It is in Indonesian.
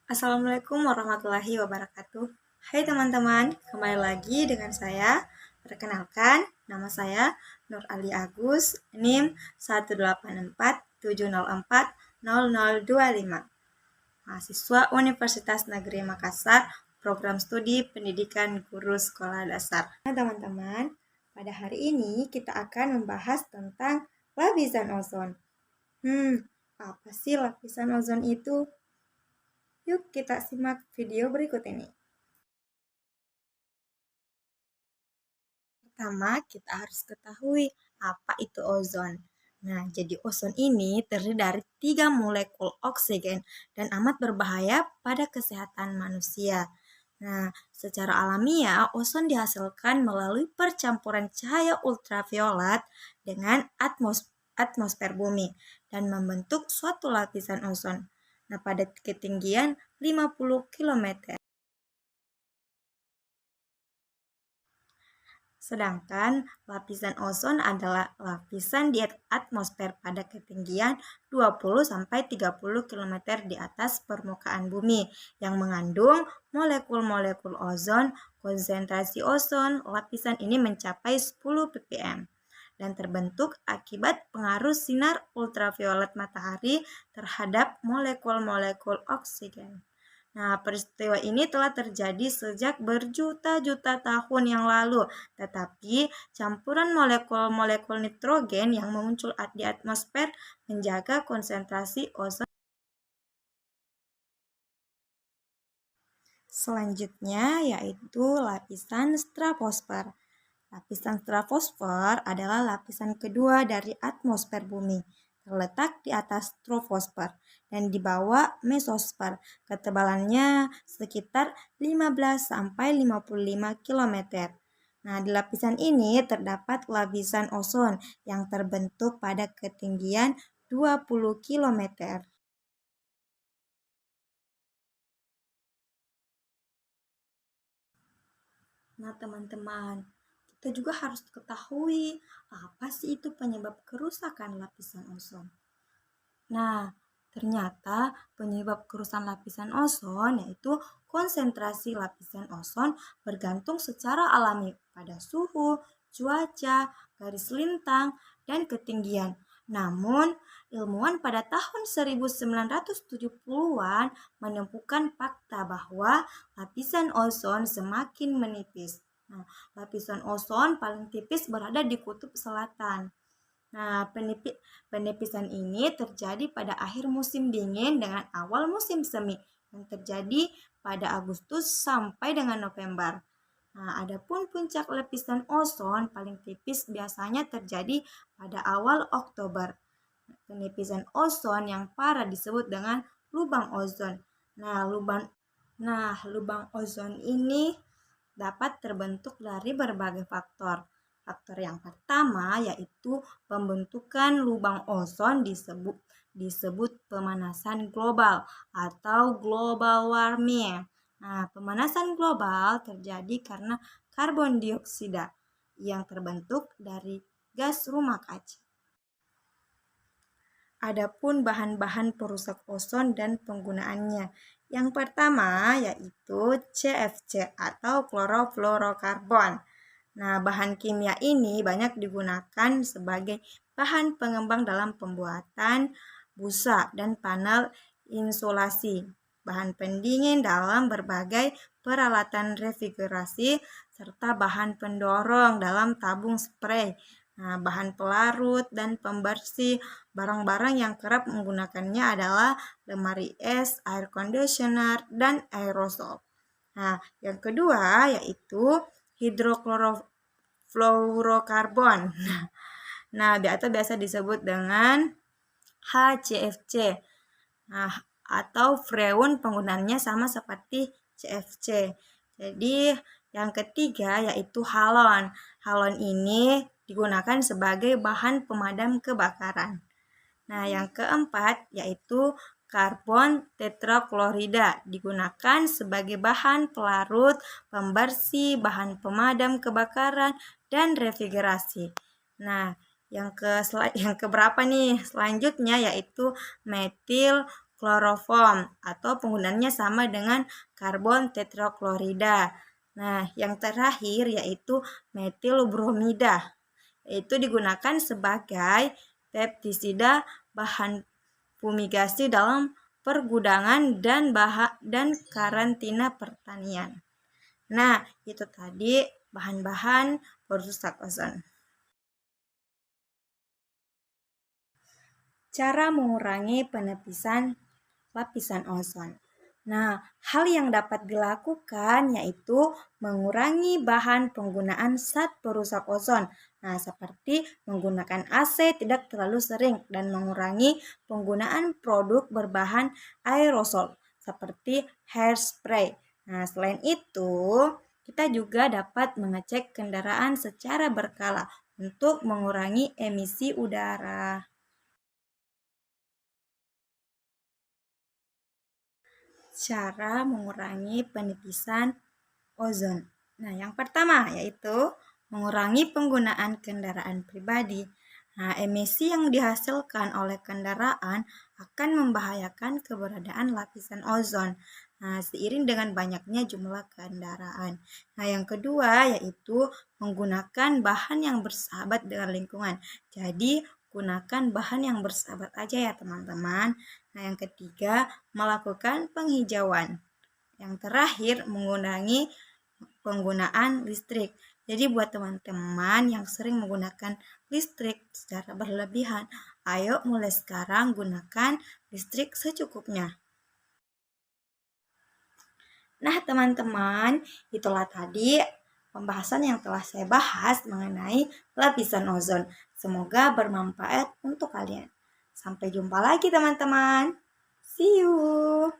Assalamualaikum warahmatullahi wabarakatuh. Hai teman-teman, kembali lagi dengan saya. Perkenalkan, nama saya Nur Ali Agus, NIM 18470400025. Mahasiswa Universitas Negeri Makassar, Program Studi Pendidikan Guru Sekolah Dasar. Nah teman-teman, pada hari ini kita akan membahas tentang lapisan ozon. Apa sih lapisan ozon itu? Yuk kita simak video berikut ini. Pertama, kita harus ketahui apa itu ozon. Nah, jadi ozon ini terdiri dari 3 molekul oksigen dan amat berbahaya pada kesehatan manusia. Nah, secara alamiah, ozon dihasilkan melalui percampuran cahaya ultraviolet dengan atmosfer bumi dan membentuk suatu lapisan ozon. Nah, pada ketinggian 50 km. Sedangkan lapisan ozon adalah lapisan di atmosfer pada ketinggian 20-30 km di atas permukaan bumi yang mengandung molekul-molekul ozon. Konsentrasi ozon lapisan ini mencapai 10 ppm dan terbentuk akibat pengaruh sinar ultraviolet matahari terhadap molekul-molekul oksigen. Nah, peristiwa ini telah terjadi sejak berjuta-juta tahun yang lalu, tetapi campuran molekul-molekul nitrogen yang muncul di atmosfer menjaga konsentrasi ozon. Selanjutnya yaitu lapisan stratosfer. Lapisan stratosfer adalah lapisan kedua dari atmosfer bumi, terletak di atas troposfer dan di bawah mesosfer. Ketebalannya sekitar 15-55 km. Nah, di lapisan ini terdapat lapisan ozon yang terbentuk pada ketinggian 20 km. Nah, teman-teman, kita juga harus ketahui apa sih itu penyebab kerusakan lapisan ozon. Nah, ternyata penyebab kerusakan lapisan ozon yaitu konsentrasi lapisan ozon bergantung secara alami pada suhu, cuaca, garis lintang, dan ketinggian. Namun, ilmuwan pada tahun 1970-an menemukan fakta bahwa lapisan ozon semakin menipis. Nah, lapisan ozon paling tipis berada di kutub selatan. Nah, penipisan ini terjadi pada akhir musim dingin dengan awal musim semi yang terjadi pada Agustus sampai dengan November. Nah, adapun puncak lapisan ozon paling tipis biasanya terjadi pada awal Oktober. Penipisan ozon yang parah disebut dengan lubang ozon. Lubang ozon ini dapat terbentuk dari berbagai faktor. Faktor yang pertama yaitu pembentukan lubang ozon disebut pemanasan global atau global warming. Nah, pemanasan global terjadi karena karbon dioksida yang terbentuk dari gas rumah kaca. Adapun bahan-bahan perusak ozon dan penggunaannya. Yang pertama yaitu CFC atau klorofluorokarbon. Nah, bahan kimia ini banyak digunakan sebagai bahan pengembang dalam pembuatan busa dan panel insulasi, bahan pendingin dalam berbagai peralatan refrigerasi, serta bahan pendorong dalam tabung spray. Nah, bahan pelarut dan pembersih barang-barang yang kerap menggunakannya adalah lemari es, air conditioner, dan aerosol. Nah, yang kedua yaitu hidroklorofluorokarbon. Nah, atau biasa disebut dengan HCFC. Nah, atau freon penggunaannya sama seperti CFC. Jadi, yang ketiga yaitu halon. Halon ini digunakan sebagai bahan pemadam kebakaran. Nah, yang keempat yaitu karbon tetraklorida digunakan sebagai bahan pelarut, pembersih, bahan pemadam kebakaran, dan refrigerasi. Nah, yang keberapa nih? Selanjutnya yaitu metil kloroform atau penggunaannya sama dengan karbon tetraklorida. Nah, yang terakhir yaitu metilbromida, yaitu digunakan sebagai pestisida bahan fumigasi dalam pergudangan dan karantina pertanian. Nah, itu tadi bahan-bahan perusak ozon. Cara mengurangi penepisan lapisan ozon. Nah, hal yang dapat dilakukan yaitu mengurangi bahan penggunaan zat perusak ozon. Nah, seperti menggunakan AC tidak terlalu sering dan mengurangi penggunaan produk berbahan aerosol seperti hairspray. Nah, selain itu, kita juga dapat mengecek kendaraan secara berkala untuk mengurangi emisi udara. Cara mengurangi penipisan ozon. Nah, yang pertama yaitu mengurangi penggunaan kendaraan pribadi. Nah, emisi yang dihasilkan oleh kendaraan akan membahayakan keberadaan lapisan ozon. Nah, seiring dengan banyaknya jumlah kendaraan. Nah, yang kedua yaitu menggunakan bahan yang bersahabat dengan lingkungan. Jadi, gunakan bahan yang bersahabat aja ya teman-teman. Nah, yang ketiga, melakukan penghijauan. Yang terakhir, mengurangi penggunaan listrik. Jadi buat teman-teman yang sering menggunakan listrik secara berlebihan, ayo mulai sekarang gunakan listrik secukupnya. Nah, teman-teman, itulah tadi pembahasan yang telah saya bahas mengenai lapisan ozon. Semoga bermanfaat untuk kalian. Sampai jumpa lagi teman-teman. See you.